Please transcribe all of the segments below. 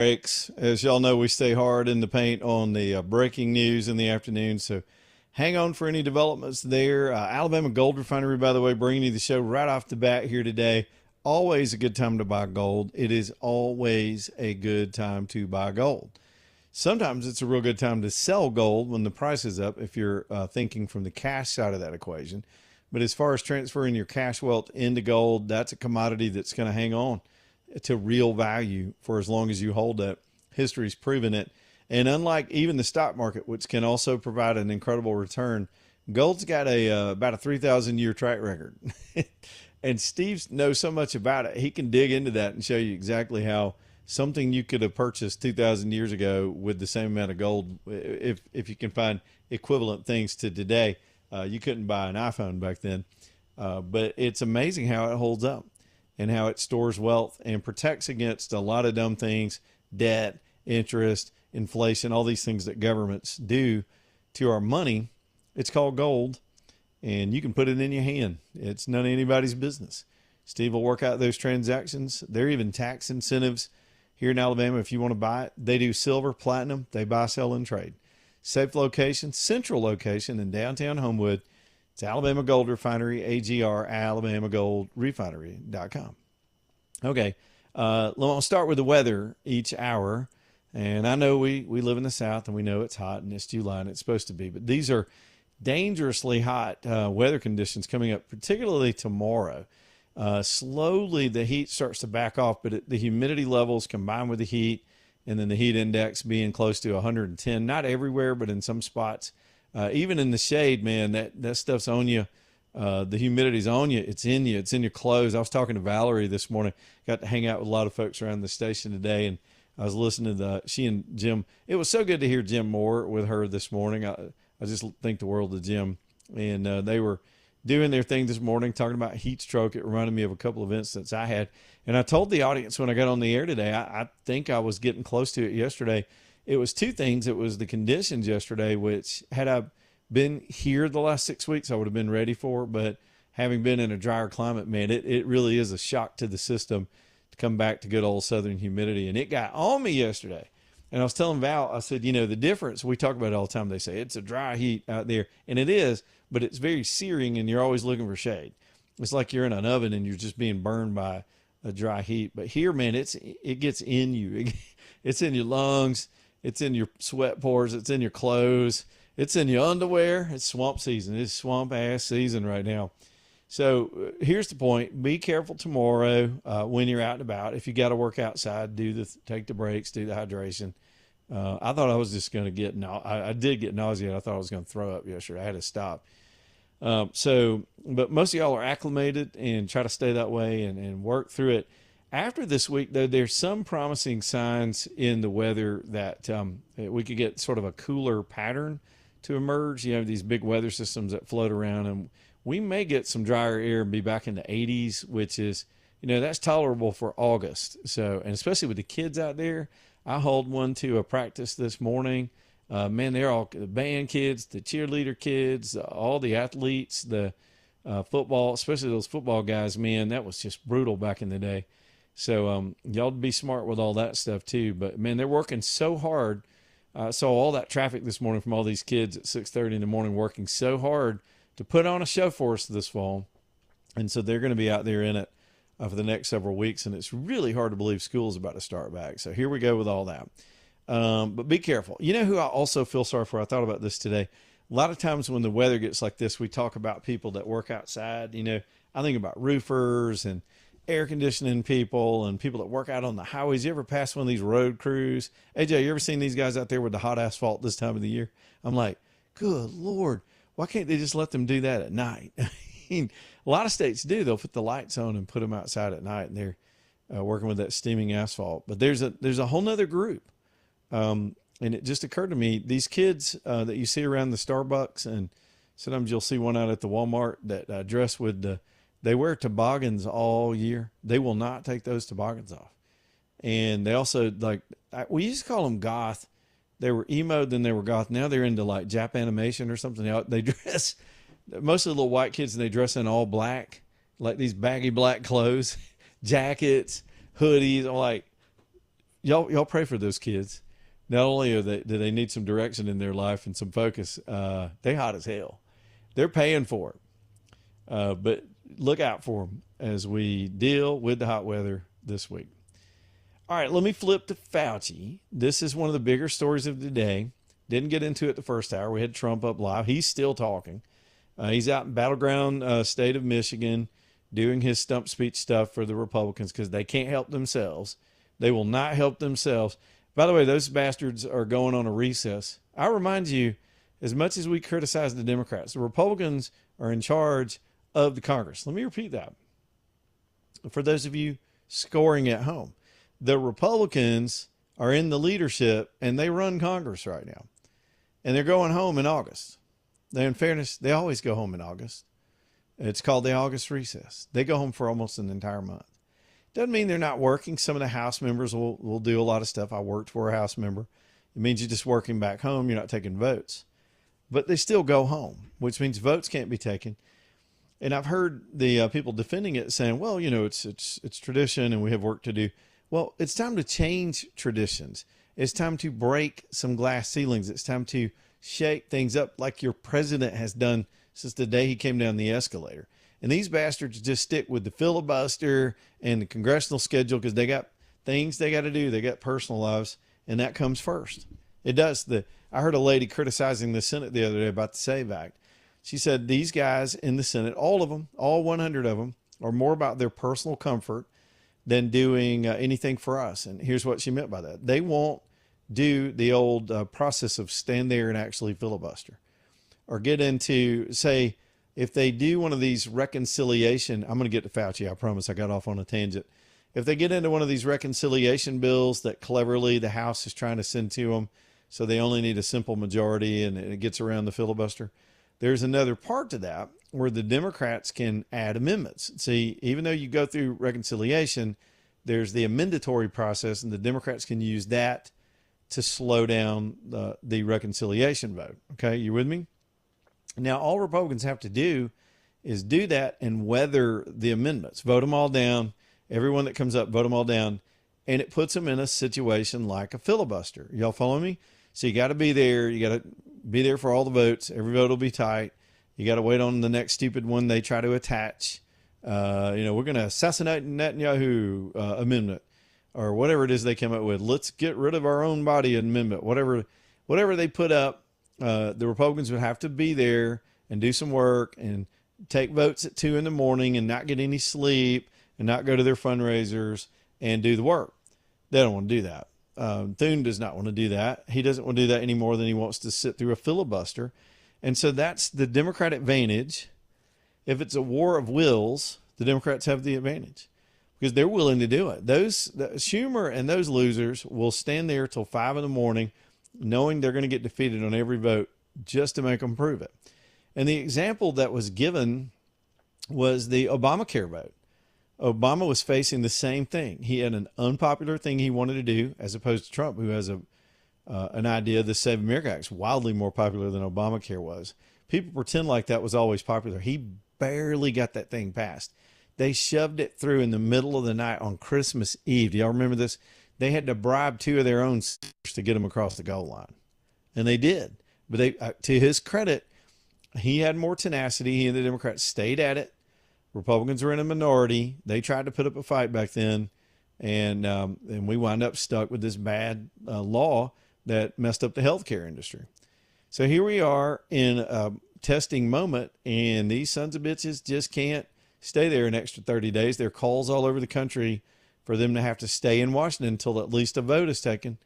Breaks. As y'all know, we stay hard in the paint on the breaking news in the afternoon. So hang on for any developments there. Alabama Gold Refinery, by the way, bringing you the show right off the bat here today. Always a good time to buy gold. It is always a good time to buy gold. Sometimes it's a real good time to sell gold when the price is up, if you're thinking from the cash side of that equation. But as far as transferring your cash wealth into gold, that's a commodity that's going to hang on to real value for as long as you hold it. History's proven it. And unlike even the stock market, which can also provide an incredible return, gold's got about a 3,000-year track record. And Steve knows so much about it. He can dig into that and show you exactly how something you could have purchased 2,000 years ago with the same amount of gold, if you can find equivalent things to today. You couldn't buy an iPhone back then. But it's amazing how it holds up and how it stores wealth and protects against a lot of dumb things: debt, interest, inflation, all these things that governments do to our money. It's called gold, and you can put it in your hand. It's none of anybody's business. Steve will work out those transactions. There are even tax incentives here in Alabama if you want to buy it. They do silver, platinum. They buy, sell, and trade. Safe location, central location in downtown Homewood. It's Alabama Gold Refinery, AGR, alabamagoldrefinery.com. Okay, I'll start with the weather each hour. And I know we live in the South, and we know it's hot, and it's July, and it's supposed to be. But these are dangerously hot weather conditions coming up, particularly tomorrow. Slowly, the heat starts to back off, but the humidity levels combined with the heat, and then the heat index being close to 110, not everywhere, but in some spots. Even in the shade, man, that stuff's on you. The humidity's on you. It's in you. It's in your clothes. I was talking to Valerie this morning. Got to hang out with a lot of folks around the station today, and I was listening to she and Jim. It was so good to hear Jim Moore with her this morning. I just think the world of Jim. And they were doing their thing this morning, talking about heat stroke. It reminded me of a couple of incidents I had. And I told the audience when I got on the air today, I think I was getting close to it yesterday. It was two things. It was the conditions yesterday, which had I been here the last 6 weeks, I would have been ready for. But having been in a drier climate, man, it really is a shock to the system to come back to good old southern humidity. And it got on me yesterday. And I was telling Val, I said, the difference, we talk about it all the time. They say it's a dry heat out there. And it is, but it's very searing, and you're always looking for shade. It's like you're in an oven and you're just being burned by a dry heat. But here, man, it gets in you. It's in your lungs. It's in your sweat pores. It's in your clothes. It's in your underwear. It's swamp season. It's swamp ass season right now. So here's the point. Be careful tomorrow when you're out and about. If you got to work outside, take the breaks, do the hydration. I thought I was just going to get, I did get nauseated. I thought I was going to throw up yesterday. I had to stop. But most of y'all are acclimated and try to stay that way and work through it. After this week, though, there's some promising signs in the weather that we could get sort of a cooler pattern to emerge. You have these big weather systems that float around, and we may get some drier air and be back in the 80s, which is, that's tolerable for August. So, and especially with the kids out there, I hauled one to a practice this morning. Man, they're all the band kids, the cheerleader kids, all the athletes, the football, especially those football guys, man, that was just brutal back in the day. So y'all be smart with all that stuff too. But, man, they're working so hard. I saw all that traffic this morning from all these kids at 6:30 in the morning working so hard to put on a show for us this fall. And so they're going to be out there in it for the next several weeks. And it's really hard to believe school's about to start back. So here we go with all that. But be careful. You know who I also feel sorry for? I thought about this today. A lot of times when the weather gets like this, we talk about people that work outside. I think about roofers and air conditioning people and people that work out on the highways. You ever pass one of these road crews? AJ, you ever seen these guys out there with the hot asphalt this time of the year? I'm like, good Lord, why can't they just let them do that at night? I mean, a lot of states do. They'll put the lights on and put them outside at night, and they're working with that steaming asphalt. But there's a whole nother group. And it just occurred to me, these kids that you see around the Starbucks, and sometimes you'll see one out at the Walmart that dress with they wear toboggans all year. They will not take those toboggans off. And they also, we used to call them goth. They were emo, then they were goth. Now they're into like Jap animation or something. They dress, most of the little white kids, and they dress in all black, like these baggy black clothes, jackets, hoodies. I'm like, y'all pray for those kids. Not only do they need some direction in their life and some focus, they hot as hell. They're paying for it. But look out for them as we deal with the hot weather this week. All right, let me flip to Fauci. This is one of the bigger stories of the day. Didn't get into it the first hour. We had Trump up live. He's still talking. He's out in battleground state of Michigan doing his stump speech stuff for the Republicans because they can't help themselves. They will not help themselves. By the way, those bastards are going on a recess. I remind you, as much as we criticize the Democrats, the Republicans are in charge of the Congress. Let me repeat that for those of you scoring at home. The Republicans are in the leadership and they run Congress right now. And they're going home in August. In fairness, they always go home in August. It's called the August recess. They go home for almost an entire month. Doesn't mean they're not working. Some of the House members will do a lot of stuff. I worked for a House member. It means you're just working back home. You're not taking votes. But they still go home, which means votes can't be taken. And I've heard the people defending it saying, well, it's tradition and we have work to do. Well, it's time to change traditions. It's time to break some glass ceilings. It's time to shake things up like your president has done since the day he came down the escalator. And these bastards just stick with the filibuster and the congressional schedule because they got things they got to do. They got personal lives, and that comes first. It does. I heard a lady criticizing the Senate the other day about the SAVE Act. She said these guys in the Senate, all of them, all 100 of them, are more about their personal comfort than doing anything for us. And here's what she meant by that. They won't do the old process of stand there and actually filibuster or get into, say, if they do one of these reconciliation, I'm going to get to Fauci, I promise. I got off on a tangent. If they get into one of these reconciliation bills that cleverly the House is trying to send to them, so they only need a simple majority and it gets around the filibuster, there's another part to that where the Democrats can add amendments. See, even though you go through reconciliation, there's the amendatory process, and the Democrats can use that to slow down the reconciliation vote. Okay, you with me? Now, all Republicans have to do is do that and weather the amendments. Vote them all down. Everyone that comes up, vote them all down. And it puts them in a situation like a filibuster. Y'all follow me? So you got to be there. You got to be there for all the votes. Every vote will be tight. You got to wait on the next stupid one they try to attach. We're going to assassinate Netanyahu amendment or whatever it is they come up with. Let's get rid of our own body amendment. Whatever they put up, the Republicans would have to be there and do some work and take votes at 2 a.m. and not get any sleep and not go to their fundraisers and do the work. They don't want to do that. Thune does not want to do that. He doesn't want to do that any more than he wants to sit through a filibuster. And so that's the Democrat advantage. If it's a war of wills, the Democrats have the advantage because they're willing to do it. Schumer and those losers will stand there till 5 a.m, knowing they're going to get defeated on every vote just to make them prove it. And the example that was given was the Obamacare vote. Obama was facing the same thing. He had an unpopular thing he wanted to do, as opposed to Trump, who has an idea. The Save America Act is wildly more popular than Obamacare was. People pretend like that was always popular. He barely got that thing passed. They shoved it through in the middle of the night on Christmas Eve. Do y'all remember this? They had to bribe 2 of their own to get them across the goal line. And they did. But they, to his credit, he had more tenacity. He and the Democrats stayed at it. Republicans were in a minority. They tried to put up a fight back then. And we wound up stuck with this bad law that messed up the healthcare industry. So here we are in a testing moment, and these sons of bitches just can't stay there an extra 30 days. There are calls all over the country for them to have to stay in Washington until at least a vote is taken,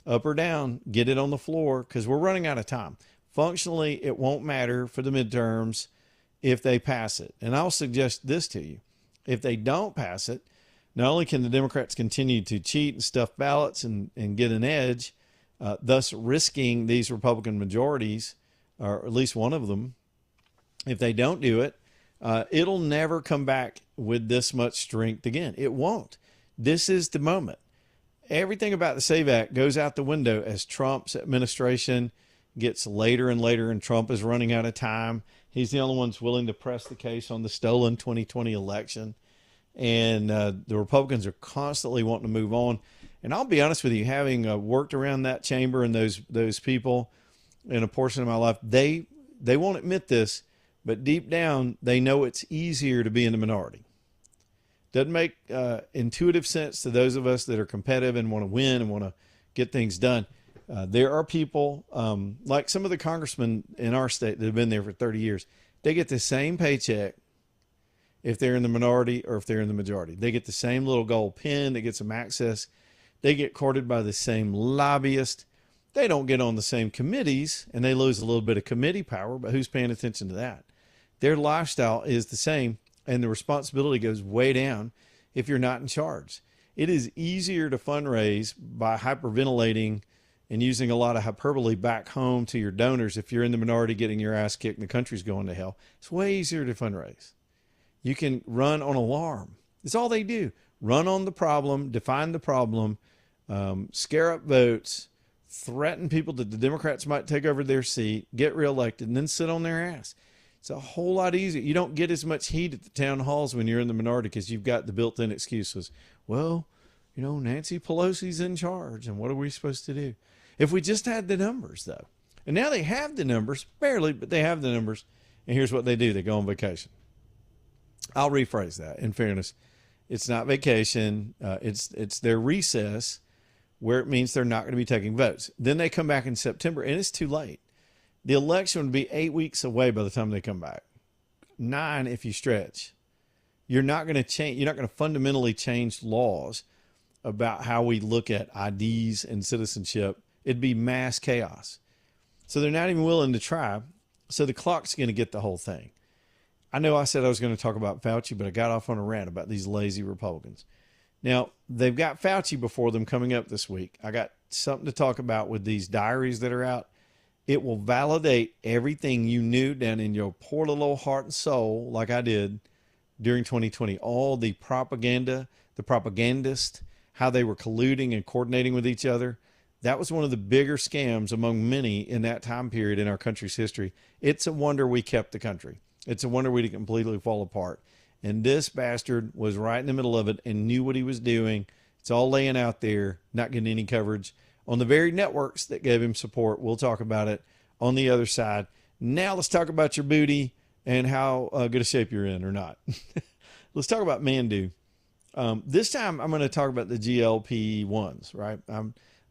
up or down, get it on the floor, because we're running out of time. Functionally, it won't matter for the midterms if they pass it. And I'll suggest this to you. If they don't pass it, not only can the Democrats continue to cheat and stuff ballots and get an edge, thus risking these Republican majorities, or at least one of them, if they don't do it, it'll never come back with this much strength again. It won't. This is the moment. Everything about the SAVE Act goes out the window as Trump's administration gets later and later, and Trump is running out of time. He's the only one that's willing to press the case on the stolen 2020 election. And the Republicans are constantly wanting to move on. And I'll be honest with you, having worked around that chamber and those people in a portion of my life, they won't admit this, but deep down they know it's easier to be in the minority. Doesn't make intuitive sense to those of us that are competitive and want to win and want to get things done. There are people like some of the congressmen in our state that have been there for 30 years. They get the same paycheck if they're in the minority or if they're in the majority. They get the same little gold pin that gets them access. They get courted by the same lobbyist. They don't get on the same committees, and they lose a little bit of committee power, but who's paying attention to that? Their lifestyle is the same, and the responsibility goes way down if you're not in charge. It is easier to fundraise by hyperventilating and using a lot of hyperbole back home to your donors if you're in the minority getting your ass kicked and the country's going to hell. It's way easier to fundraise. You can run on alarm. It's all they do. Run on the problem, define the problem, scare up votes, threaten people that the Democrats might take over their seat, get reelected, and then sit on their ass. It's a whole lot easier. You don't get as much heat at the town halls when you're in the minority because you've got the built-in excuses. Well, Nancy Pelosi's in charge, and what are we supposed to do? If we just had the numbers, though. And now they have the numbers, barely, but they have the numbers. And here's what they do. They go on vacation. I'll rephrase that. In fairness, it's not vacation. It's their recess, where it means they're not going to be taking votes. Then they come back in September, and it's too late. The election would be 8 weeks away by the time they come back. 9 if you stretch. You're not going to change. You're not going to fundamentally change laws about how we look at IDs and citizenship. It'd be mass chaos. So they're not even willing to try. So the clock's going to get the whole thing. I know I said I was going to talk about Fauci, but I got off on a rant about these lazy Republicans. Now, they've got Fauci before them coming up this week. I got something to talk about with these diaries that are out. It will validate everything you knew down in your poor little heart and soul, like I did during 2020. All the propaganda, the propagandists, how they were colluding and coordinating with each other. That was one of the bigger scams among many in that time period in our country's history. It's a wonder we kept the country. It's a wonder we didn't completely fall apart. And this bastard was right in the middle of it and knew what he was doing. It's all laying out there, not getting any coverage on the very networks that gave him support. We'll talk about it on the other side. Now let's talk about your booty and how good a shape you're in or not. Let's talk about Mandu. This time I'm going to talk about the GLP-1s, right? I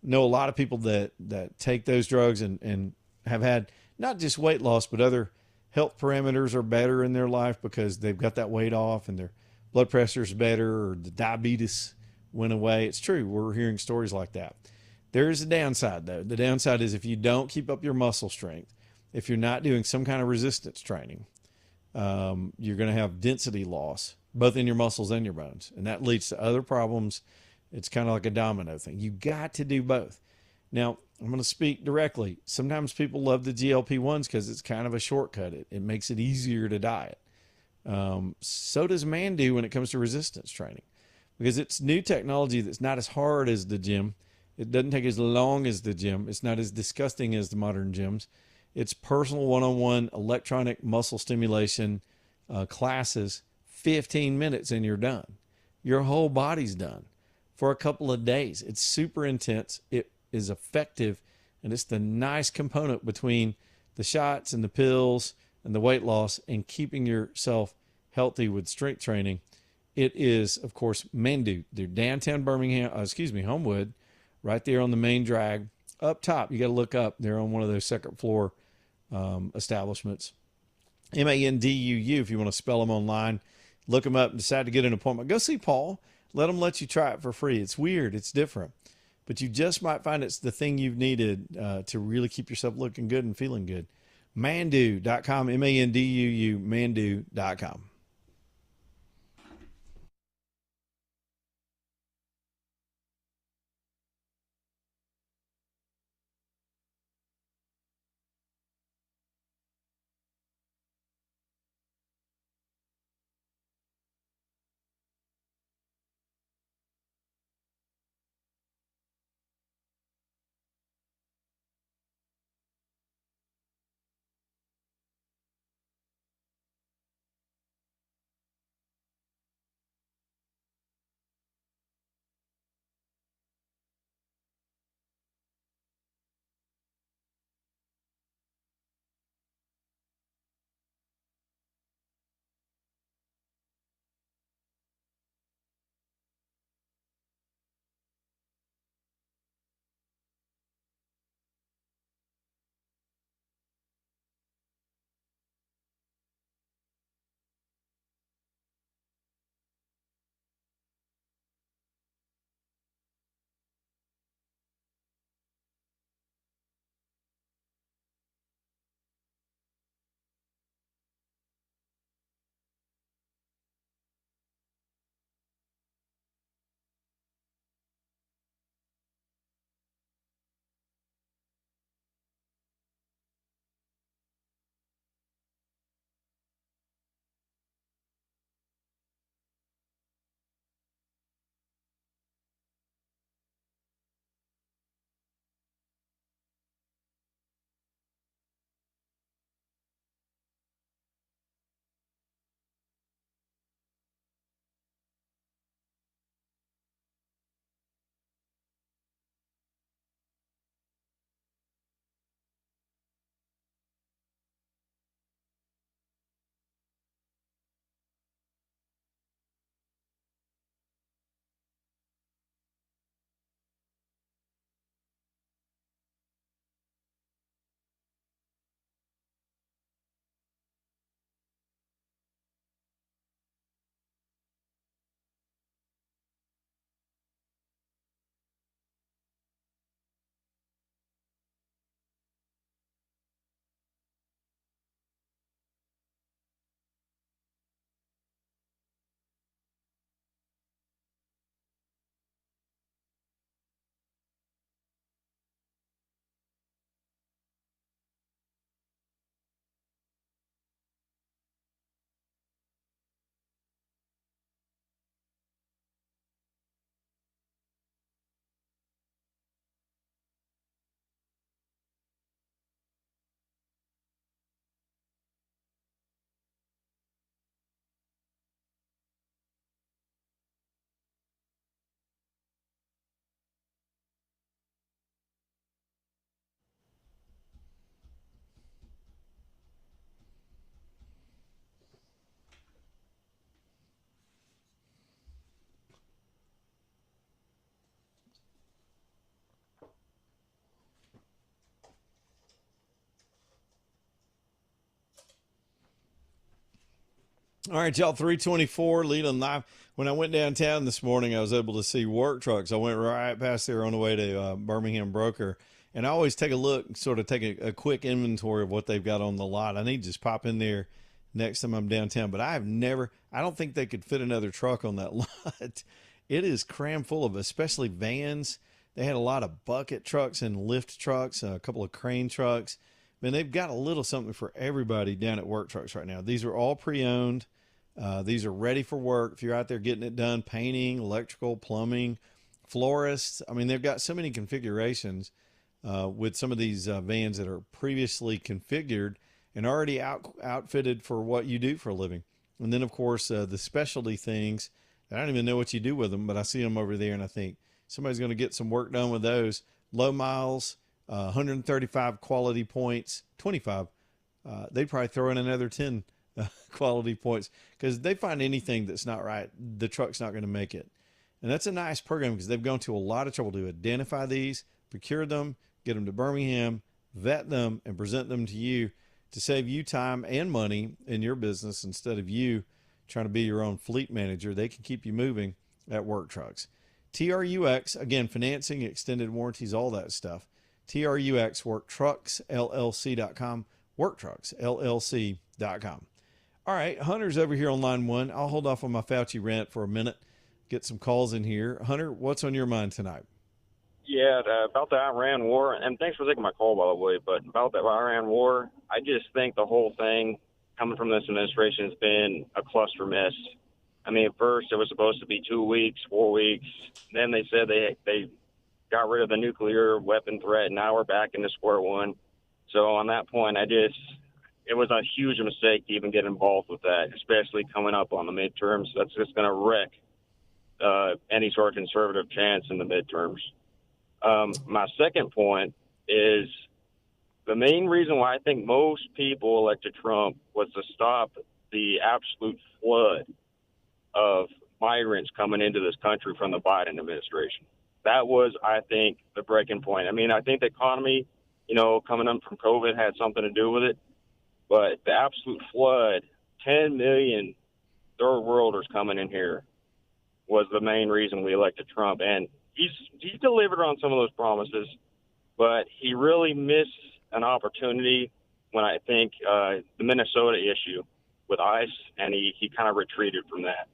know a lot of people that take those drugs and have had not just weight loss, but other health parameters are better in their life because they've got that weight off and their blood pressure is better or the diabetes went away. It's true. We're hearing stories like that. There is a downside, though. The downside is if you don't keep up your muscle strength, if you're not doing some kind of resistance training, you're going to have density loss, both in your muscles and your bones. And that leads to other problems. It's kind of like a domino thing. You got to do both. Now, I'm going to speak directly. Sometimes people love the GLP-1s because it's kind of a shortcut. It makes it easier to diet. So does Mandu when it comes to resistance training because it's new technology that's not as hard as the gym. It doesn't take as long as the gym. It's not as disgusting as the modern gyms. It's personal one-on-one electronic muscle stimulation classes, 15 minutes and you're done. Your whole body's done for a couple of days. It's super intense. It is effective, and it's the nice component between the shots and the pills and the weight loss and keeping yourself healthy with strength training. It is, of course, Mandu. They're downtown Birmingham, Homewood, right there on the main drag. Up top, you got to look up. They're on one of those second floor establishments. Manduu, if you want to spell them online. Look them up and decide to get an appointment. Go see Paul. Let him let you try it for free. It's weird. It's different. But you just might find it's the thing you've needed to really keep yourself looking good and feeling good. Manduu.com, Manduu, Manduu.com. All right, y'all, 324 leading live. When I went downtown this morning, I was able to see work trucks. I went right past there on the way to Birmingham Broker. And I always take a look, sort of take a quick inventory of what they've got on the lot. I need to just pop in there next time I'm downtown. But I don't think they could fit another truck on that lot. It is crammed full of, especially vans. They had a lot of bucket trucks and lift trucks, a couple of crane trucks. Man, they've got a little something for everybody down at Work Trucks right now. These are all pre-owned. These are ready for work. If you're out there getting it done, painting, electrical, plumbing, florists. I mean, they've got so many configurations with some of these vans that are previously configured and already outfitted for what you do for a living. And then, of course, the specialty things. I don't even know what you do with them, but I see them over there, and I think somebody's going to get some work done with those. Low miles, 135 quality points, 25. They'd probably throw in another 10 quality points because they find anything that's not right, the truck's not going to make it. And that's a nice program because they've gone to a lot of trouble to identify these, procure them, get them to Birmingham, vet them, and present them to you to save you time and money in your business instead of you trying to be your own fleet manager. They can keep you moving at Work Trucks. TRUX, again, financing, extended warranties, all that stuff. TRUX, worktrucksllc.com, worktrucksllc.com. All right, Hunter's over here on line one. I'll hold off on my Fauci rant for a minute, get some calls in here. Hunter, what's on your mind tonight? Yeah, about the Iran war, and thanks for taking my call, by the way, but about the Iran war, I just think the whole thing coming from this administration has been a cluster mess. I mean, at first it was supposed to be 2 weeks, 4 weeks. Then they said they got rid of the nuclear weapon threat. Now we're back into square one. So on that point, it was a huge mistake to even get involved with that, especially coming up on the midterms. That's just going to wreck any sort of conservative chance in the midterms. My second point is the main reason why I think most people elected Trump was to stop the absolute flood of migrants coming into this country from the Biden administration. That was, I think, the breaking point. I mean, I think the economy, coming up from COVID had something to do with it, but the absolute flood, 10 million third worlders coming in here, was the main reason we elected Trump. And he's delivered on some of those promises, but he really missed an opportunity when I think the Minnesota issue with ICE, and he kind of retreated from that.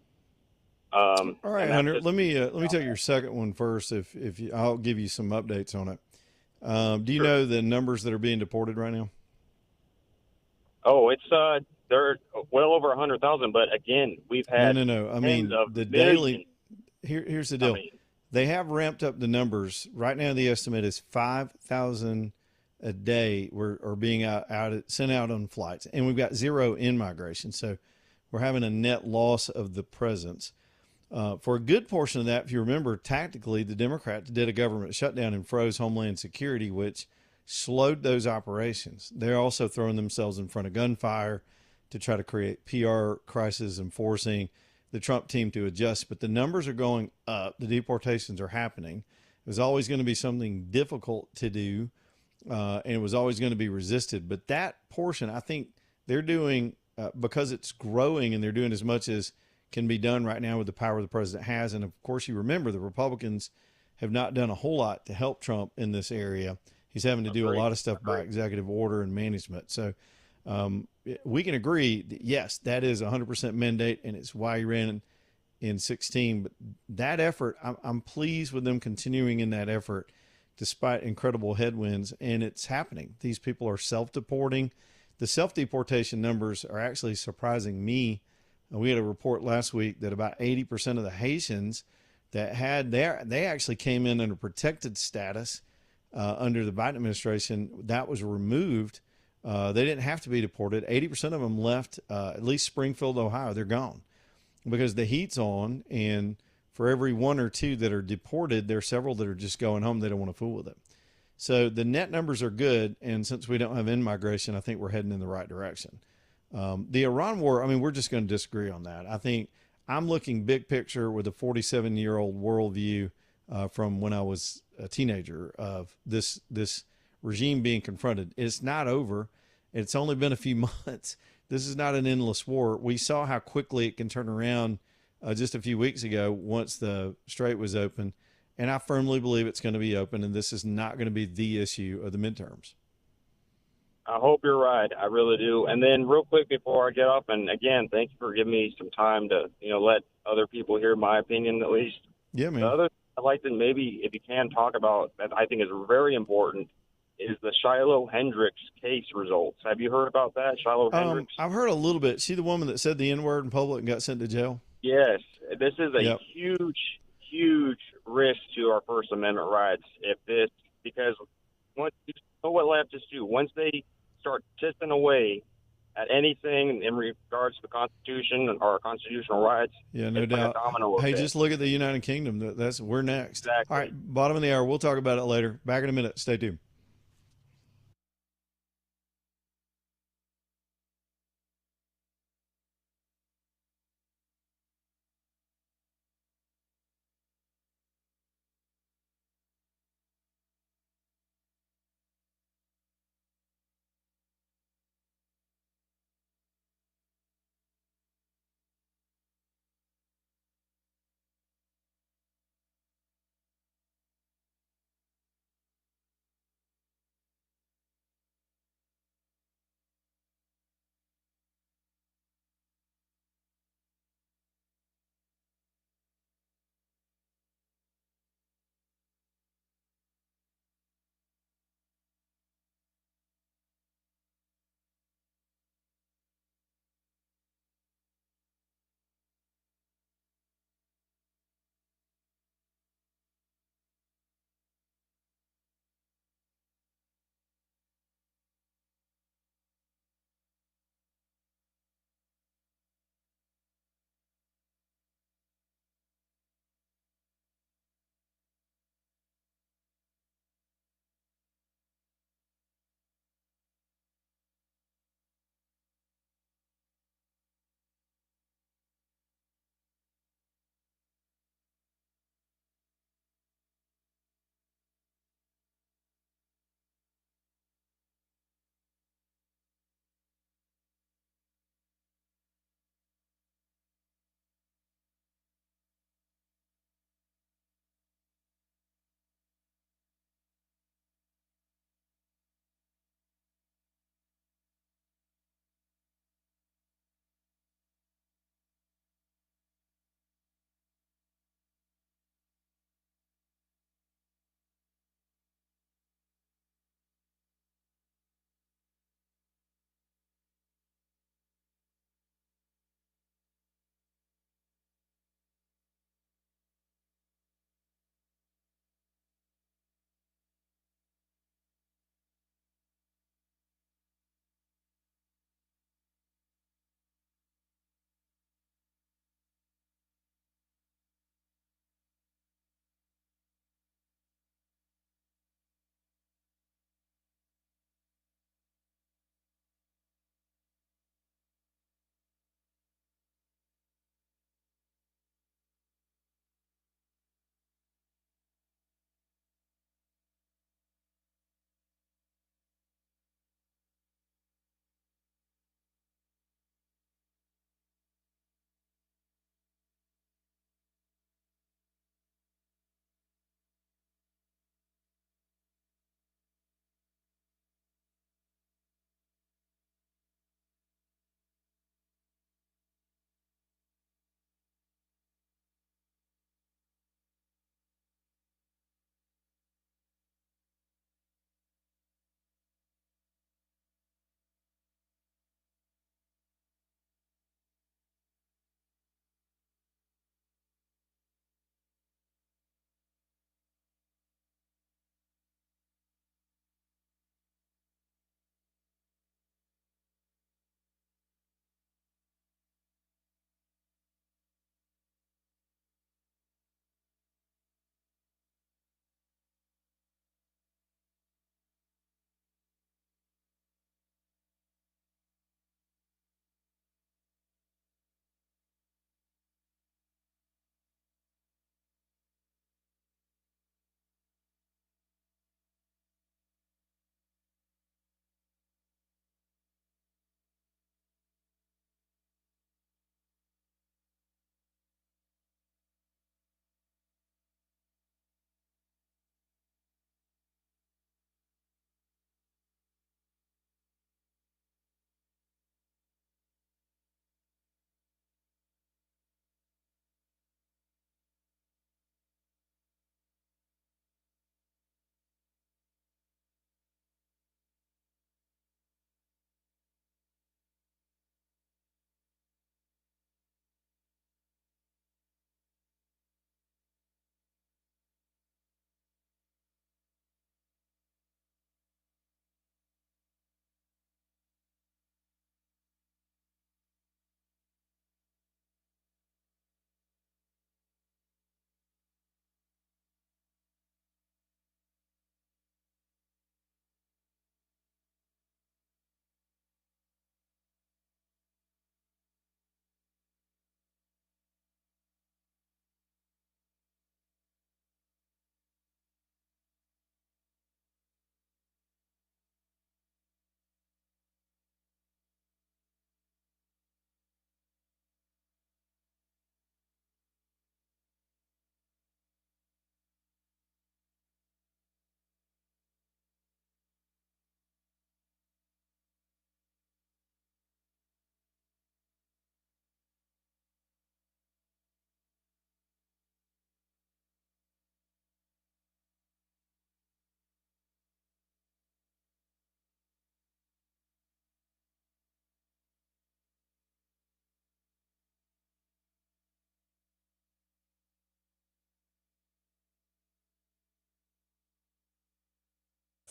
All right, Hunter, let me take your second one first. I'll give you some updates on it. Do you know the numbers that are being deported right now? Oh, it's they're well over 100,000. But again, we've had no. I mean, the daily. Here's the deal. They have ramped up the numbers right now. The estimate is 5,000 a day are being sent out on flights, and we've got zero in migration. So we're having a net loss of the presence. For a good portion of that, if you remember, tactically, the Democrats did a government shutdown and froze Homeland Security, which slowed those operations. They're also throwing themselves in front of gunfire to try to create PR crisis and forcing the Trump team to adjust. But the numbers are going up. The deportations are happening. It was always going to be something difficult to do, and it was always going to be resisted. But that portion, I think they're doing, because it's growing, and they're doing as much as can be done right now with the power the president has. And of course, you remember the Republicans have not done a whole lot to help Trump in this area. He's having to do a lot of stuff by executive order and management. So we can agree that, yes, that is 100% mandate, and it's why he ran in 16. But that effort, I'm pleased with them continuing in that effort despite incredible headwinds, and it's happening. These people are self-deporting. The self-deportation numbers are actually surprising me. We had a report last week that about 80% of the Haitians that they actually came in under protected status under the Biden administration. That was removed. They didn't have to be deported. 80% of them left at least Springfield, Ohio. They're gone because the heat's on, and for every one or two that are deported, there are several that are just going home. They don't want to fool with it. So the net numbers are good, and since we don't have in-migration, I think we're heading in the right direction. The Iran war, I mean, we're just going to disagree on that. I think I'm looking big picture with a 47-year-old worldview from when I was a teenager of this regime being confronted. It's not over. It's only been a few months. This is not an endless war. We saw how quickly it can turn around just a few weeks ago once the strait was open. And I firmly believe it's going to be open, and this is not going to be the issue of the midterms. I hope you're right. I really do. And then real quick before I get off, and again, thank you for giving me some time to, let other people hear my opinion at least. Yeah, The man. other I'd like to maybe, if you can, talk about that I think is very important is the Shiloh Hendricks case results. Have you heard about that, Shiloh Hendricks? I've heard a little bit. See the woman that said the N word in public and got sent to jail? Yes. This is a Yep. huge, huge risk to our First Amendment rights because once you know what leftists do, once they start chipping away at anything in regards to the Constitution or our constitutional rights, Yeah, no it's like a doubt. domino Hey, effect. just look at the United Kingdom. We're next. All right, Exactly. bottom of the hour. We'll talk about it later. Back in a minute. Stay tuned.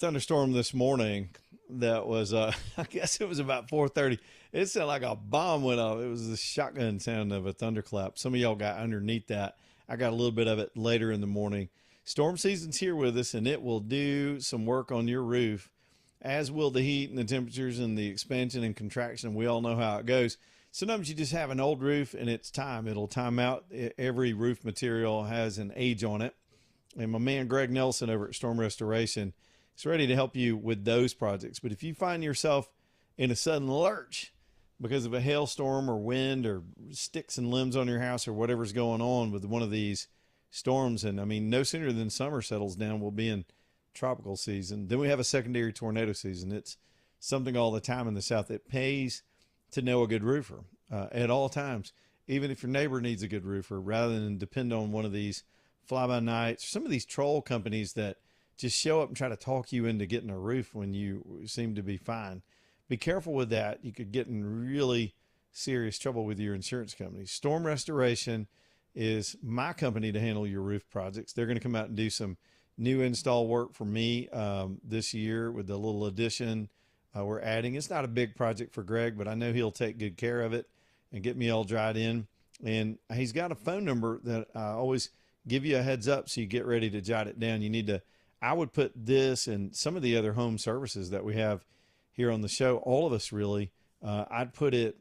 thunderstorm this morning that was, I guess it was about 4:30. It sounded like a bomb went off. It was the shotgun sound of a thunderclap. Some of y'all got underneath that. I got a little bit of it later in the morning. Storm season's here with us, and it will do some work on your roof, as will the heat and the temperatures and the expansion and contraction. We all know how it goes. Sometimes you just have an old roof and it's time. It'll time out. Every roof material has an age on it. And my man Greg Nelson over at Storm Restoration is ready to help you with those projects. But if you find yourself in a sudden lurch because of a hailstorm or wind or sticks and limbs on your house or whatever's going on with one of these storms, and I mean, no sooner than summer settles down, we'll be in tropical season. Then we have a secondary tornado season. It's something all the time in the South. It pays to know a good roofer at all times, even if your neighbor needs a good roofer, rather than depend on one of these fly-by-nights, some of these troll companies that just show up and try to talk you into getting a roof when you seem to be fine. Be careful with that. You could get in really serious trouble with your insurance company. Storm Restoration is my company to handle your roof projects. They're going to come out and do some new install work for me this year with the little addition we're adding. It's not a big project for Greg, but I know he'll take good care of it and get me all dried in. And he's got a phone number that I always give you a heads up so you get ready to jot it down. You need to, I would put this and some of the other home services that we have here on the show, all of us really, I'd put it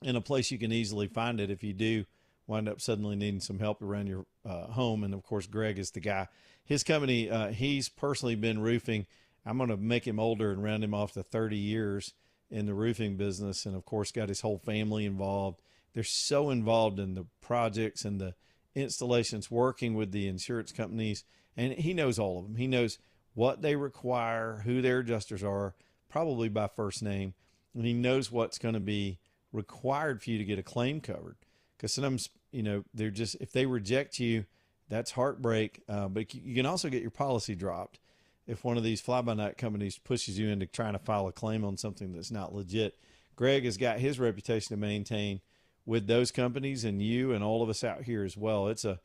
in a place you can easily find it if you do wind up suddenly needing some help around your home. And of course, Greg is the guy. His company, he's personally been roofing. I'm going to make him older and round him off to 30 years in the roofing business. And of course, got his whole family involved. They're so involved in the projects and the installations, working with the insurance companies. And he knows all of them. He knows what they require, who their adjusters are, probably by first name. And he knows what's going to be required for you to get a claim covered. Because sometimes, you know, they're just, if they reject you, that's heartbreak. But you can also get your policy dropped if one of these fly-by-night companies pushes you into trying to file a claim on something that's not legit. Greg has got his reputation to maintain with those companies, and you and all of us out here as well. It's a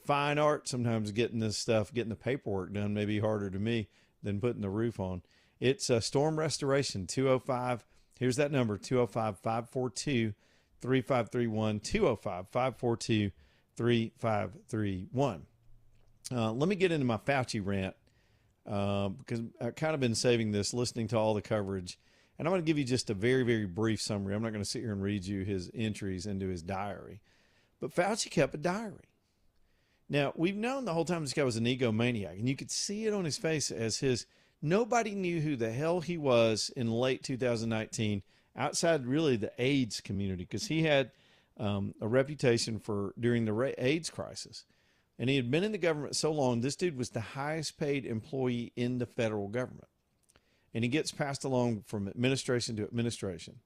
fine art sometimes getting this stuff, getting the paperwork done, maybe harder to me than putting the roof on. It's Storm Restoration, 205. Here's that number, 205-542-3531, 205-542-3531. Let me get into my Fauci rant because I've kind of been saving this, listening to all the coverage. And I'm going to give you just a very, very brief summary. I'm not going to sit here and read you his entries into his diary. But Fauci kept a diary. Now, we've known the whole time this guy was an egomaniac, and you could see it on his face as nobody knew who the hell he was in late 2019 outside really the AIDS community, because he had a reputation for during the AIDS crisis. And he had been in the government so long, this dude was the highest paid employee in the federal government. And he gets passed along from administration to administration.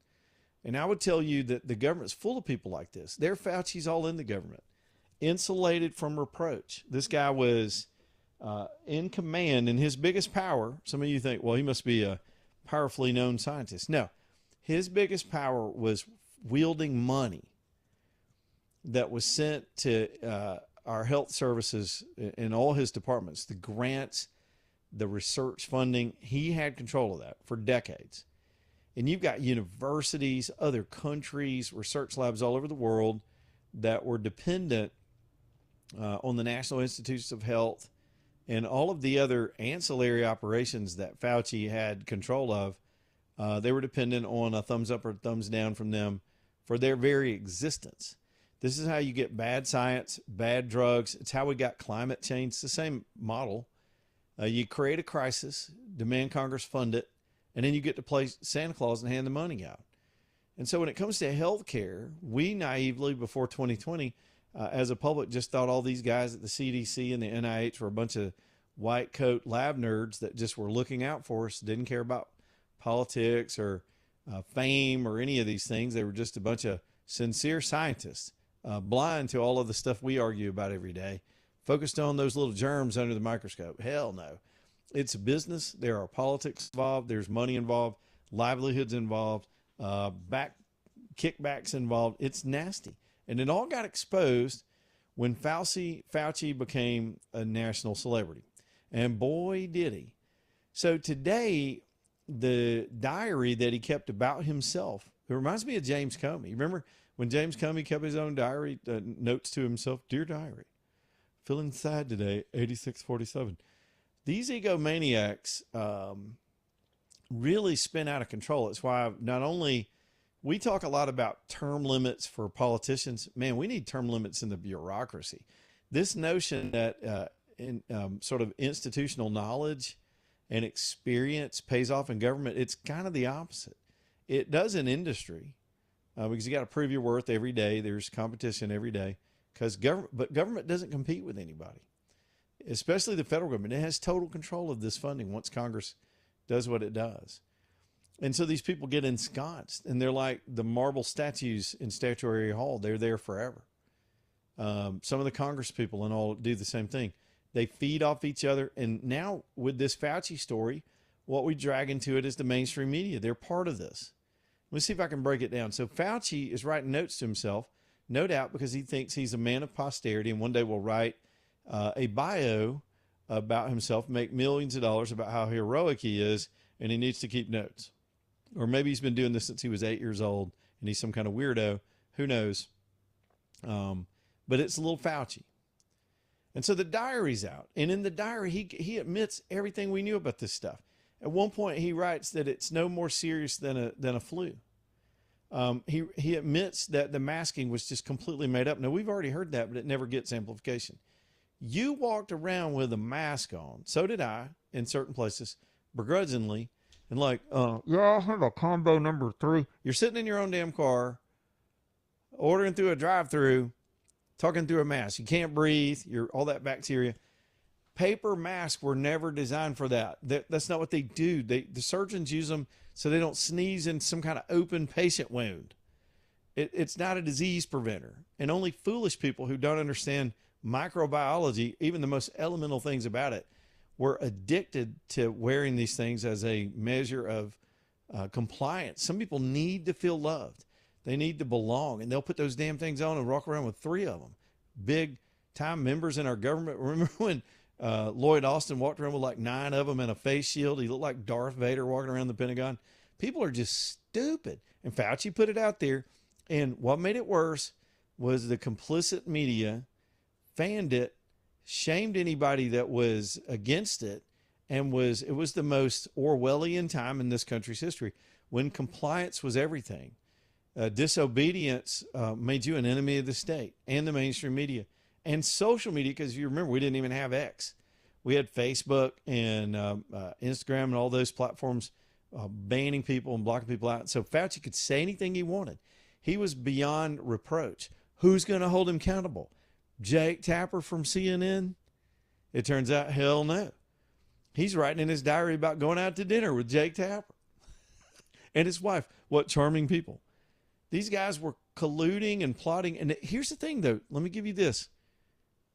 And I would tell you that the government's full of people like this. They're Fauci's all in the government, insulated from reproach. This guy was in command, and his biggest power, some of you think, well, he must be a powerfully known scientist. No, his biggest power was wielding money that was sent to our health services in all his departments, the grants, the research funding. He had control of that for decades. And you've got universities, other countries, research labs all over the world that were dependent on the National Institutes of Health and all of the other ancillary operations that Fauci had control of. They were dependent on a thumbs up or thumbs down from them for their very existence. This is how you get bad science, bad drugs. It's how we got climate change. It's the same model. You create a crisis, demand Congress fund it, and then you get to play Santa Claus and hand the money out. And so when it comes to health care, we naively, before 2020, as a public, just thought all these guys at the CDC and the NIH were a bunch of white coat lab nerds that just were looking out for us, didn't care about politics or fame or any of these things. They were just a bunch of sincere scientists, blind to all of the stuff we argue about every day, focused on those little germs under the microscope. Hell no. It's a business. There are politics involved. There's money involved, livelihoods involved, kickbacks involved. It's nasty. And it all got exposed when Fauci became a national celebrity. And boy, did he. So today, the diary that he kept about himself, it reminds me of James Comey. Remember when James Comey kept his own diary, notes to himself, "Dear diary, feeling sad today, 8647." These egomaniacs really spin out of control. It's why not only we talk a lot about term limits for politicians, man, we need term limits in the bureaucracy. This notion that sort of institutional knowledge and experience pays off in government, it's kind of the opposite. It does in industry because you got to prove your worth every day. There's competition every day because government doesn't compete with anybody, especially the federal government. It has total control of this funding once Congress does what it does. And so these people get ensconced, and they're like the marble statues in Statuary Hall. They're there forever. Some of the Congress people and all do the same thing. They feed off each other. And now with this Fauci story, what we drag into it is the mainstream media. They're part of this. Let me see if I can break it down. So Fauci is writing notes to himself, no doubt because he thinks he's a man of posterity and one day will write a bio about himself, make millions of dollars about how heroic he is, and he needs to keep notes. Or maybe he's been doing this since he was 8 years old and he's some kind of weirdo. Who knows? But it's a little Fauci. And so the diary's out. And in the diary, he admits everything we knew about this stuff. At one point, he writes that it's no more serious than a flu. He admits that the masking was just completely made up. Now, we've already heard that, but it never gets amplification. You walked around with a mask on. So did I in certain places, begrudgingly. And like, yeah, I had a combo number 3. You're sitting in your own damn car, ordering through a drive-through, talking through a mask. You can't breathe. You're all that bacteria. Paper masks were never designed for that. That's not what they do. The surgeons use them so they don't sneeze in some kind of open patient wound. It's not a disease preventer. And only foolish people who don't understand microbiology, even the most elemental things about it, were addicted to wearing these things as a measure of compliance. Some people need to feel loved. They need to belong, and they'll put those damn things on and walk around with 3 of them. Big time members in our government. Remember when Lloyd Austin walked around with like 9 of them and a face shield? He looked like Darth Vader walking around the Pentagon. People are just stupid. And Fauci put it out there. And what made it worse was the complicit media fanned it, shamed anybody that was against it, and it was the most Orwellian time in this country's history when compliance was everything. Disobedience made you an enemy of the state and the mainstream media and social media, because if you remember, we didn't even have X. We had Facebook and Instagram and all those platforms banning people and blocking people out. So Fauci could say anything he wanted. He was beyond reproach. Who's going to hold him accountable? Jake Tapper from CNN? It turns out, hell no. He's writing in his diary about going out to dinner with Jake Tapper and his wife. What charming people. These guys were colluding and plotting. And here's the thing, though. Let me give you this.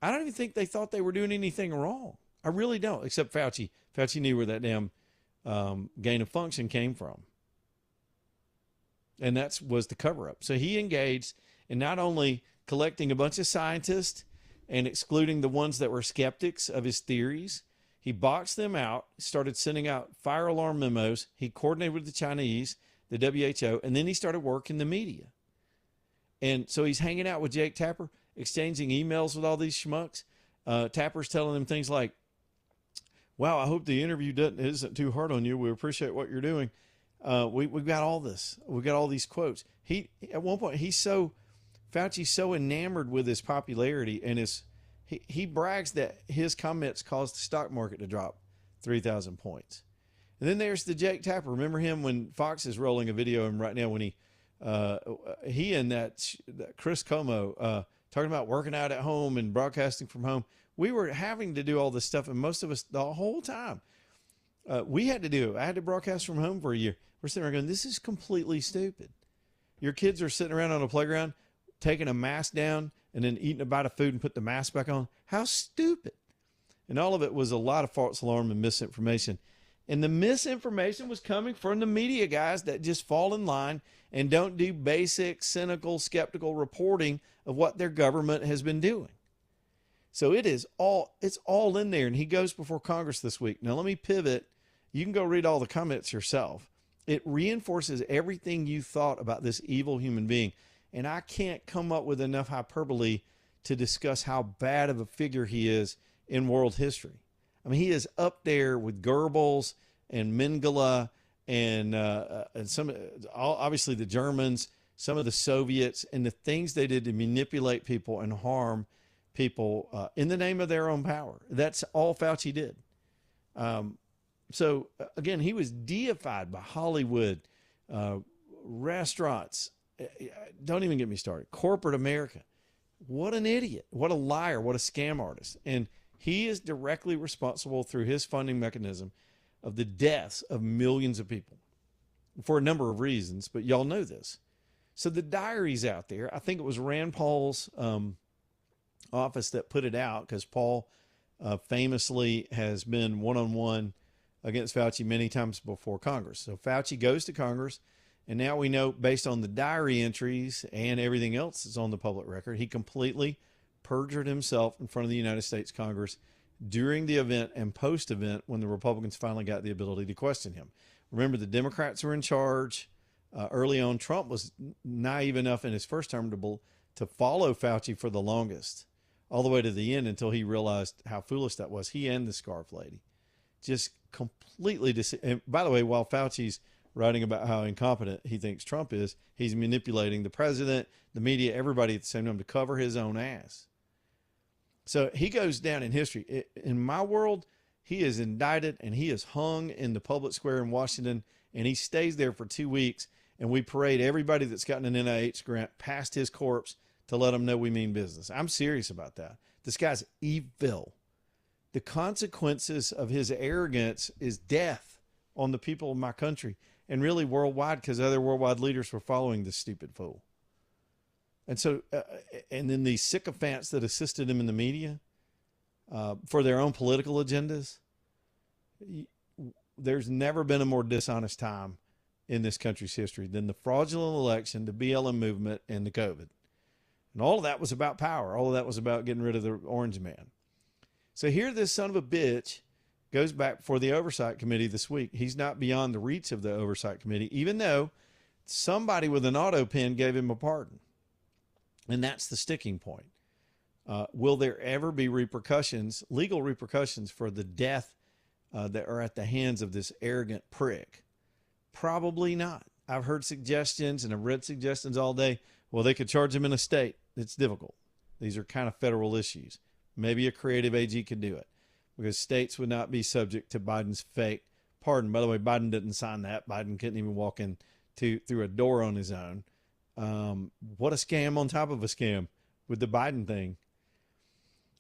I don't even think they thought they were doing anything wrong. I really don't, except Fauci. Fauci knew where that damn gain of function came from. And that was the cover-up. So he engaged in not only collecting a bunch of scientists and excluding the ones that were skeptics of his theories. He boxed them out, started sending out fire alarm memos. He coordinated with the Chinese, the WHO, and then he started working the media. And so he's hanging out with Jake Tapper, exchanging emails with all these schmucks. Tapper's telling him things like, wow, I hope the interview isn't too hard on you. We appreciate what you're doing. We've got all this. We've got all these quotes. At one point, Fauci's so enamored with his popularity and he brags that his comments caused the stock market to drop 3,000 points. And then there's the Jake Tapper. Remember him when Fox is rolling a video of him right now when he and that Chris Como talking about working out at home and broadcasting from home. We were having to do all this stuff, and most of us the whole time we had to do it. I had to broadcast from home for a year. We're sitting there going, this is completely stupid. Your kids are sitting around on a playground taking a mask down and then eating a bite of food and put the mask back on. How stupid. And all of it was a lot of false alarm and misinformation. And the misinformation was coming from the media guys that just fall in line and don't do basic, cynical, skeptical reporting of what their government has been doing. So it's all in there. And he goes before Congress this week. Now let me pivot You can go read all the comments yourself. It reinforces everything you thought about this evil human being. And I can't come up with enough hyperbole to discuss how bad of a figure he is in world history. I mean, he is up there with Goebbels and Mengele and some, obviously the Germans, some of the Soviets, and the things they did to manipulate people and harm people in the name of their own power. That's all Fauci did. So again, he was deified by Hollywood, restaurants. Don't even get me started. Corporate America. What an idiot. What a liar. What a scam artist. And he is directly responsible through his funding mechanism of the deaths of millions of people for a number of reasons, but y'all know this. So the diary's out there. I think it was Rand Paul's office that put it out, because Paul famously has been one-on-one against Fauci many times before Congress. So Fauci goes to Congress, and now we know, based on the diary entries and everything else that's on the public record, he completely perjured himself in front of the United States Congress during the event and post-event when the Republicans finally got the ability to question him. Remember, the Democrats were in charge early on. Trump was naive enough in his first term to follow Fauci for the longest, all the way to the end, until he realized how foolish that was. He and the scarf lady just completely and by the way, while Fauci's writing about how incompetent he thinks Trump is, he's manipulating the president, the media, everybody at the same time to cover his own ass. So he goes down in history. In my world, he is indicted and he is hung in the public square in Washington, and he stays there for 2 weeks, and we parade everybody that's gotten an NIH grant past his corpse to let them know we mean business. I'm serious about that. This guy's evil. The consequences of his arrogance is death on the people of my country, and really worldwide, because other worldwide leaders were following this stupid fool. And so, and then these sycophants that assisted him in the media for their own political agendas. There's never been a more dishonest time in this country's history than the fraudulent election, the BLM movement, and the COVID. And all of that was about power. All of that was about getting rid of the orange man. So here this son of a bitch goes back for the oversight committee this week. He's not beyond the reach of the oversight committee, even though somebody with an auto pen gave him a pardon. And that's the sticking point. Will there ever be repercussions, legal repercussions, for the death that are at the hands of this arrogant prick? Probably not. I've heard suggestions and I've read suggestions all day. Well, they could charge him in a state. It's difficult. These are kind of federal issues. Maybe a creative AG could do it, because states would not be subject to Biden's fake pardon. By the way, Biden didn't sign that. Biden couldn't even walk in through a door on his own. What a scam on top of a scam with the Biden thing.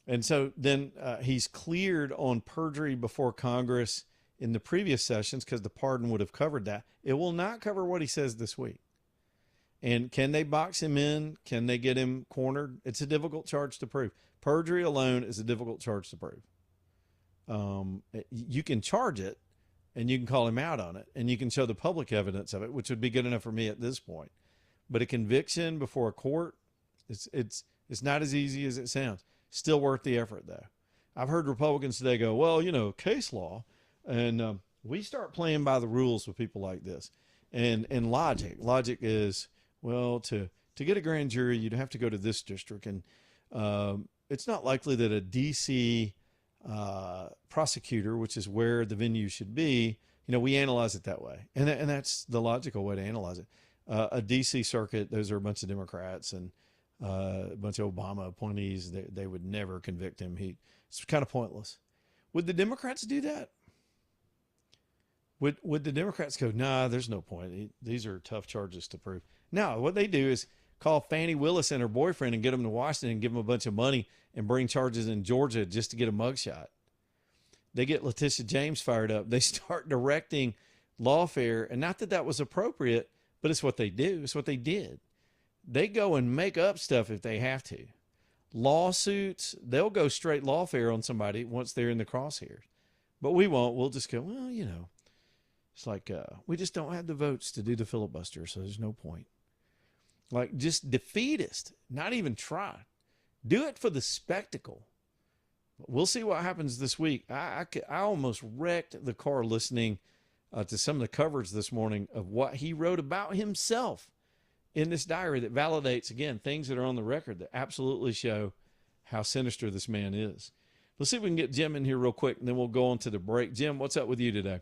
And so then he's cleared on perjury before Congress in the previous sessions, because the pardon would have covered that. It will not cover what he says this week. And can they box him in? Can they get him cornered? It's a difficult charge to prove. Perjury alone is a difficult charge to prove. You can charge it, and you can call him out on it, and you can show the public evidence of it, which would be good enough for me at this point. But a conviction before a court, it's not as easy as it sounds. Still worth the effort, though. I've heard Republicans today go, well, case law, and we start playing by the rules with people like this. And logic is, well, to get a grand jury, you'd have to go to this district, and it's not likely that a D.C. Prosecutor, which is where the venue should be, we analyze it that way, and that's the logical way to analyze it. A D.C. circuit, those are a bunch of Democrats and a bunch of Obama appointees. They would never convict him. It's kind of pointless. Would the Democrats do that? Would the Democrats go, nah, there's no point. These are tough charges to prove. No, what they do is call Fannie Willis and her boyfriend and get them to Washington and give them a bunch of money and bring charges in Georgia just to get a mugshot. They get Letitia James fired up. They start directing lawfare, and not that that was appropriate, but it's what they do. It's what they did. They go and make up stuff if they have to. Lawsuits, they'll go straight lawfare on somebody once they're in the crosshairs. But we won't. We'll just go, well, it's like we just don't have the votes to do the filibuster, so there's no point. Like, just defeatist, not even try. Do it for the spectacle. We'll see what happens this week. I almost wrecked the car listening to some of the coverage this morning of what he wrote about himself in this diary that validates, again, things that are on the record that absolutely show how sinister this man is. Let's see if we can get Jim in here real quick, and then we'll go on to the break. Jim, what's up with you today?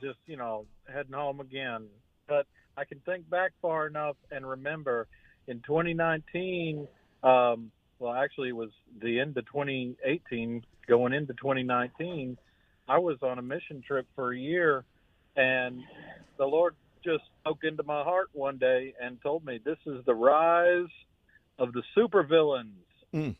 Just, heading home again. But I can think back far enough and remember in 2019, actually it was the end of 2018, going into 2019, I was on a mission trip for a year, and the Lord just spoke into my heart one day and told me, this is the rise of the supervillains.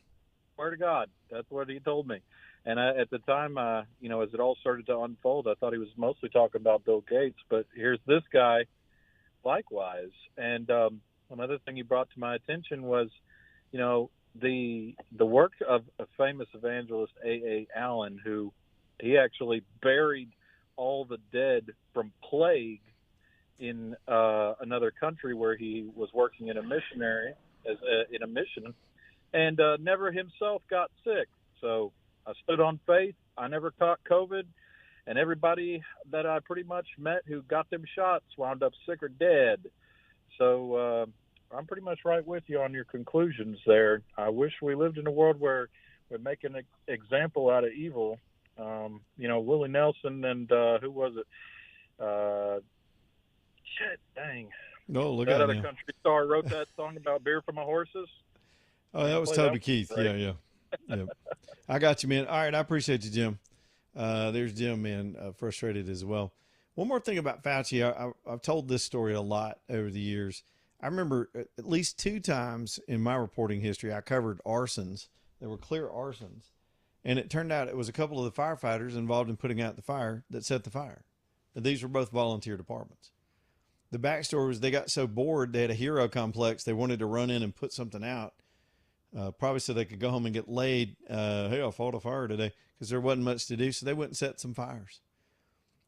Swear to God, that's what he told me. And at the time, as it all started to unfold, I thought he was mostly talking about Bill Gates, but here's this guy likewise. And another thing he brought to my attention was, the work of a famous evangelist, A.A. Allen, who he actually buried all the dead from plague in another country where he was working in a missionary, in a mission, and never himself got sick. So I stood on faith. I never caught COVID, and everybody that I pretty much met who got them shots wound up sick or dead. So I'm pretty much right with you on your conclusions there. I wish we lived in a world where we make an example out of evil. Willie Nelson and who was it? Dang. Oh, look that at other you. country star wrote that song about beer for my horses. Oh, that was Toby Keith. Right. Yeah. I got you, man. All right, I appreciate you, Jim. There's Jim, man, frustrated as well. One more thing about Fauci. I've told this story a lot over the years. I remember at least 2 times in my reporting history, I covered arsons. There were clear arsons. And it turned out it was a couple of the firefighters involved in putting out the fire that set the fire. And these were both volunteer departments. The backstory was they got so bored, they had a hero complex. They wanted to run in and put something out, probably so they could go home and get laid. Hey, I fought a fire today, because there wasn't much to do. So they went and set some fires.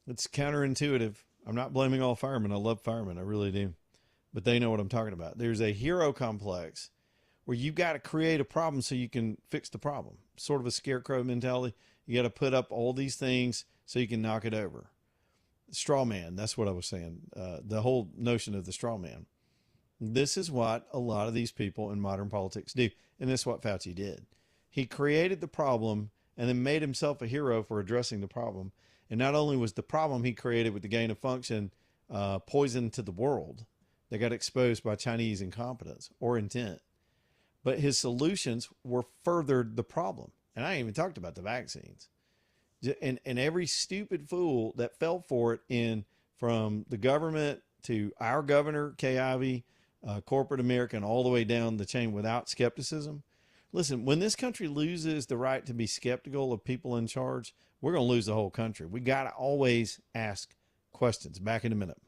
It's counterintuitive. I'm not blaming all firemen. I love firemen. I really do. But they know what I'm talking about. There's a hero complex where you've got to create a problem so you can fix the problem. Sort of a scarecrow mentality. You got to put up all these things so you can knock it over. Straw man. That's what I was saying. The whole notion of the straw man. This is what a lot of these people in modern politics do. And this is what Fauci did. He created the problem and then made himself a hero for addressing the problem. And not only was the problem he created with the gain of function poison to the world that got exposed by Chinese incompetence or intent, but his solutions were furthered the problem. And I ain't even talked about the vaccines. And every stupid fool that fell for it, from the government to our governor, Kay Ivey, corporate America, and all the way down the chain without skepticism. Listen, when this country loses the right to be skeptical of people in charge, we're going to lose the whole country. We got to always ask questions. Back in a minute.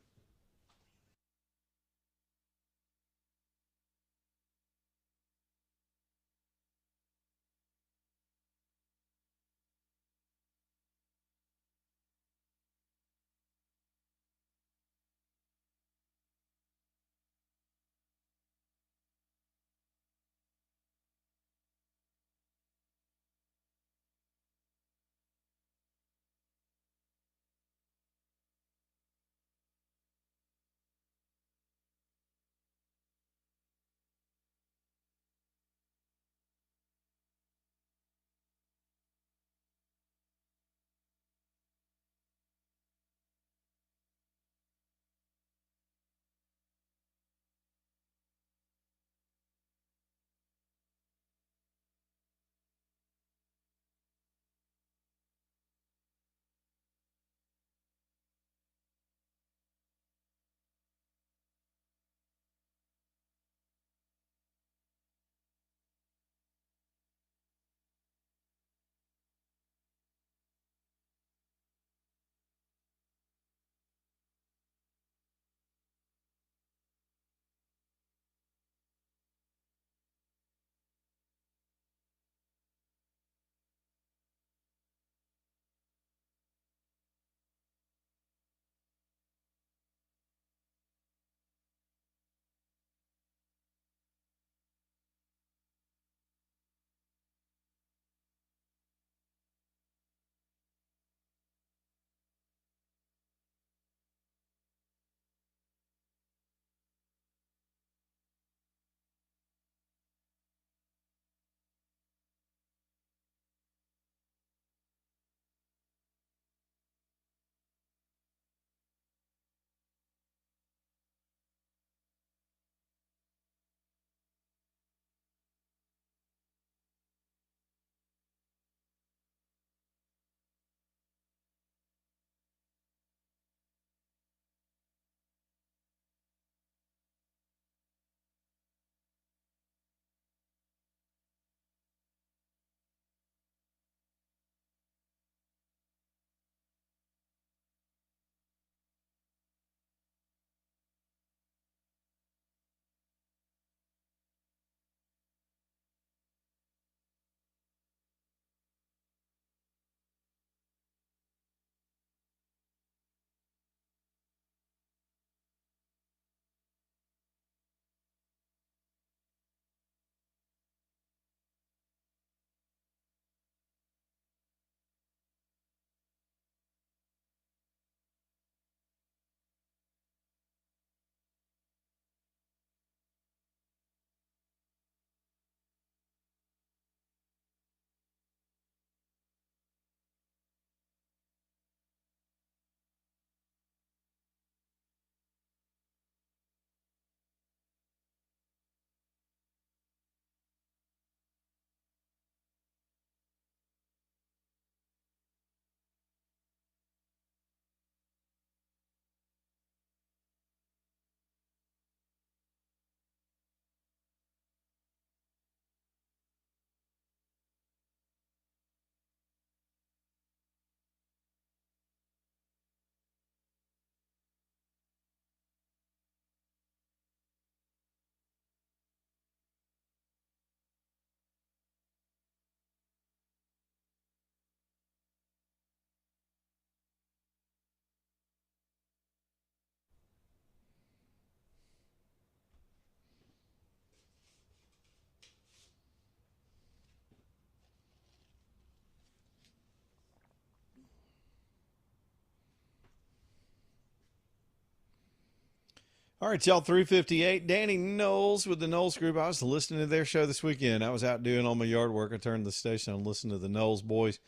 All right, y'all, 358. Danny Knowles with the Knowles Group. I was listening to their show this weekend. I was out doing all my yard work. I turned the station on and listened to the Knowles boys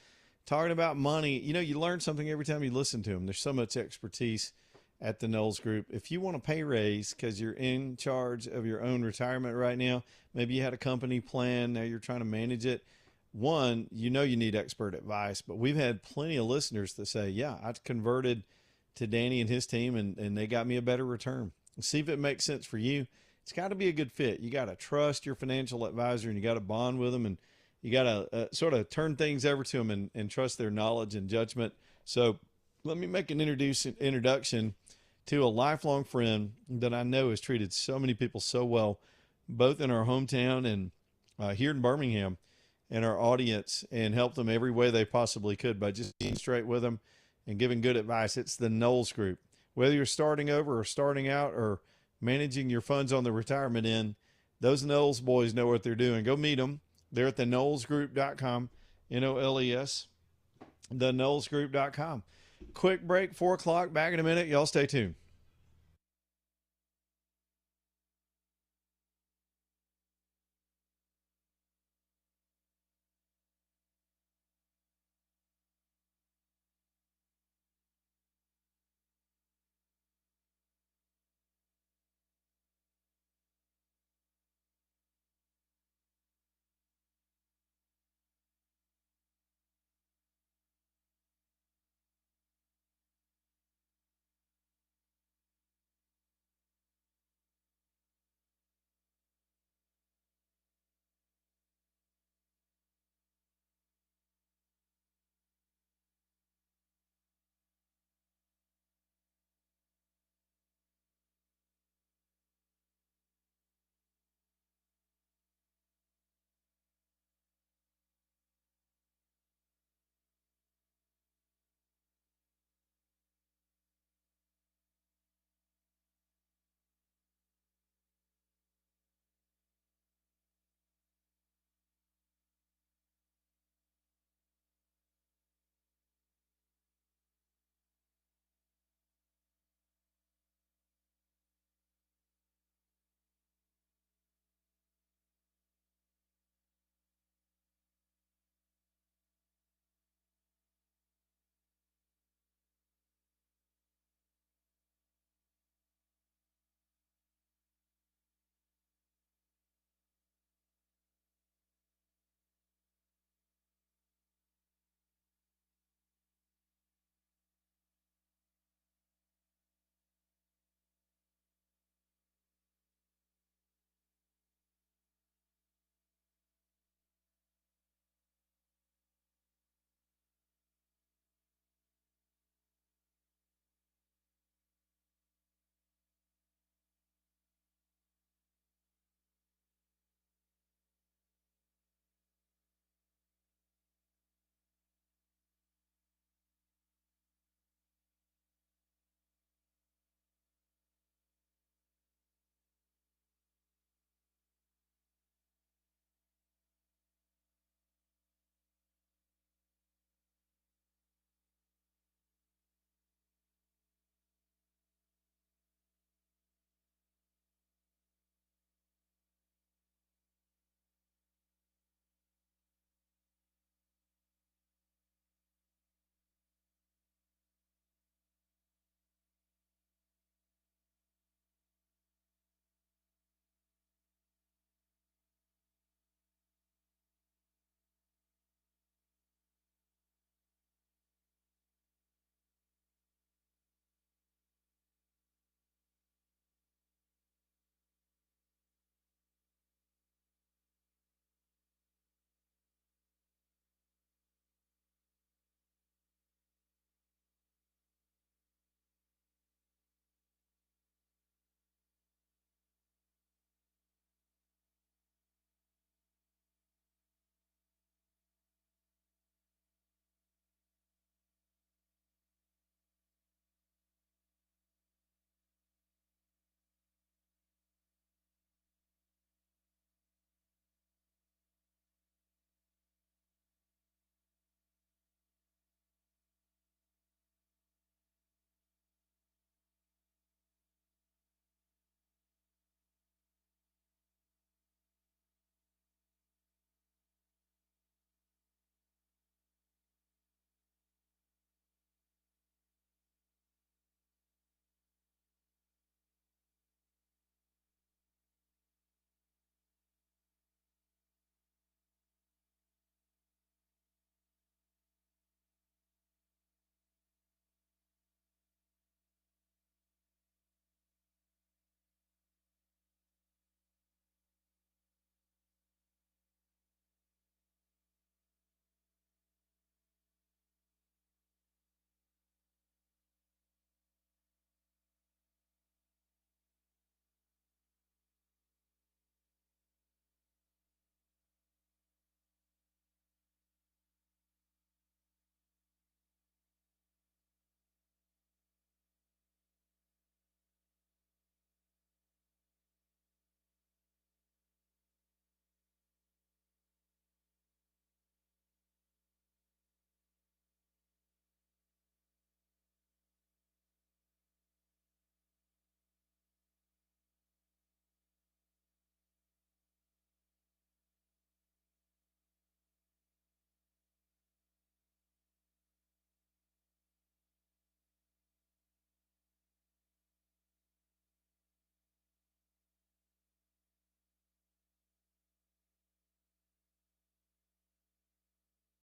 talking about money. You know, you learn something every time you listen to them. There's so much expertise at the Knowles Group. If you want a pay raise because you're in charge of your own retirement right now, maybe you had a company plan, now you're trying to manage it. One, you know you need expert advice, but we've had plenty of listeners that say, yeah, I converted to Danny and his team, and they got me a better return. See if it makes sense for you. It's got to be a good fit. You got to trust your financial advisor, and you got to bond with them, and you got to sort of turn things over to them and trust their knowledge and judgment. So let me make an introduction to a lifelong friend that I know has treated so many people so well, both in our hometown and here in Birmingham, and our audience, and helped them every way they possibly could by just being straight with them and giving good advice. It's the Knowles Group. Whether you're starting over or starting out or managing your funds on the retirement end, those Knowles boys know what they're doing. Go meet them. They're at theknowlesgroup.com, N-O-L-E-S, theknowlesgroup.com. Quick break, 4 o'clock. Back in a minute. Y'all stay tuned.